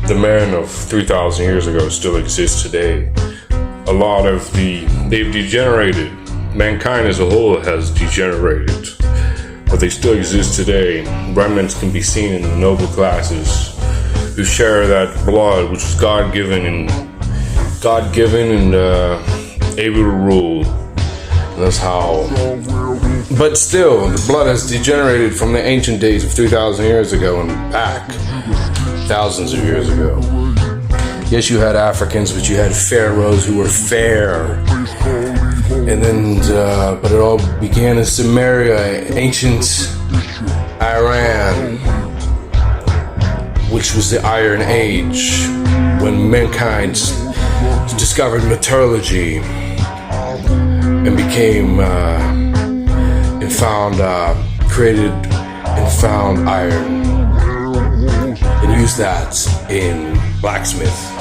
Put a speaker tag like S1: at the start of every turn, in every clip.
S1: the man of 3,000 years ago still exists today. They've degenerated. Mankind as a whole has degenerated, but they still exist today. Remnants can be seen in the noble classes who share that blood which was God-given and able to rule. And that's how. But still, the blood has degenerated from the ancient days of 3,000 years ago and back thousands of years ago. Yes, you had Africans, but you had pharaohs who were fair. And then, but it all began in Samaria, ancient Iran, which was the Iron Age, when mankind discovered metallurgy and became created and found iron and used that in blacksmith,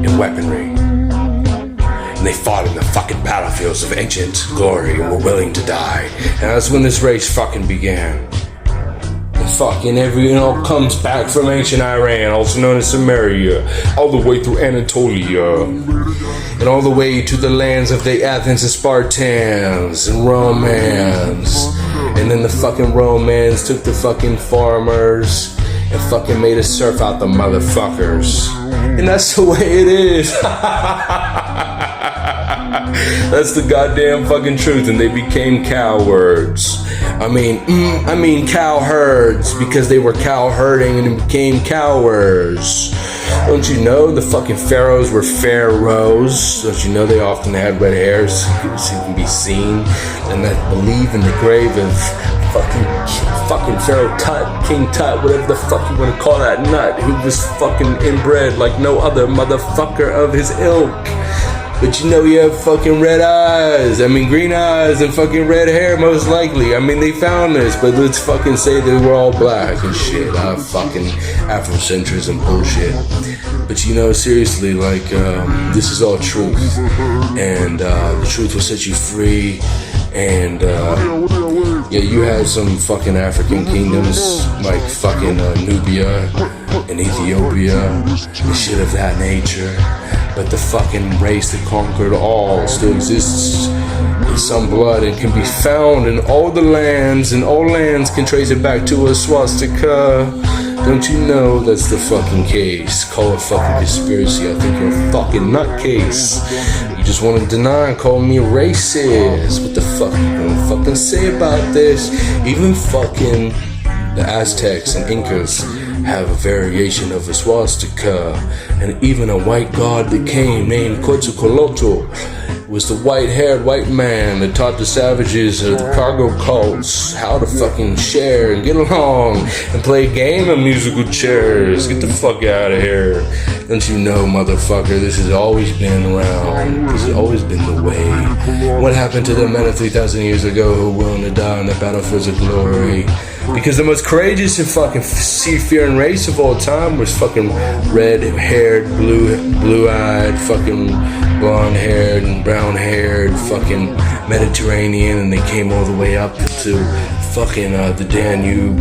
S1: in weaponry. And they fought in the fucking battlefields of ancient glory and were willing to die. And that's when this race fucking began. And fucking it all comes back from ancient Iran, also known as Samaria, all the way through Anatolia, and all the way to the lands of the Athens and Spartans and Romans. And then the fucking Romans took the fucking farmers and fucking made us surf out the motherfuckers. And that's the way it is. That's the goddamn fucking truth. And they became cowards. I mean cow herds, because they were cow herding and became cowards. Don't you know the fucking pharaohs were pharaohs? Don't you know they often had red hairs? It can be seen. And that believe in the grave of fucking Pharaoh Tut, King Tut, whatever the fuck you want to call that nut, who was fucking inbred like no other motherfucker of his ilk. But you know, you have fucking red eyes, green eyes and fucking red hair most likely. They found this, but let's fucking say they were all black and shit. Fucking Afrocentrism bullshit. But you know, seriously, this is all truth. And the truth will set you free. And you had some fucking African kingdoms like fucking Nubia and Ethiopia and shit of that nature. But the fucking race that conquered all still exists in some blood and can be found in all the lands, and all lands can trace it back to a swastika. Don't you know that's the fucking case? Call it fucking conspiracy. I think you're a fucking nutcase. You just want to deny and call me racist. What the fuck you gonna fucking say about this? Even fucking the Aztecs and Incas have a variation of a swastika, and even a white god that came named Quetzalcoatl was the white-haired white man that taught the savages of the cargo cults how to fucking share and get along and play a game of musical chairs. Get the fuck out of here. Don't you know, motherfucker, this has always been around. This has always been the way. What happened to the men of 3,000 years ago who were willing to die on the battlefields of glory? Because the most courageous and fucking sea-fearing race of all time was fucking red-haired, blue-eyed, fucking blonde-haired and brown-haired, fucking Mediterranean, and they came all the way up to fucking the Danube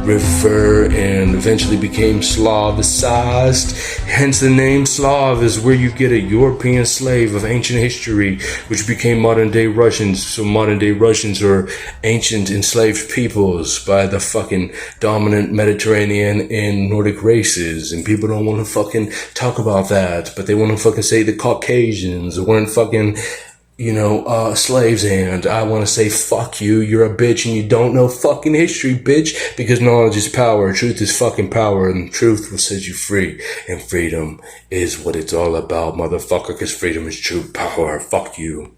S1: River and eventually became Slavicized. Hence the name Slav is where you get a European slave of ancient history, which became modern-day Russians. So modern-day Russians are ancient enslaved peoples by the fucking dominant Mediterranean and Nordic races. And people don't want to fucking talk about that, but they want to fucking say the Caucasians weren't fucking slaves, and I want to say, fuck you, you're a bitch and you don't know fucking history, bitch, because knowledge is power, truth is fucking power, and truth will set you free, and freedom is what it's all about, motherfucker, because freedom is true power. Fuck you.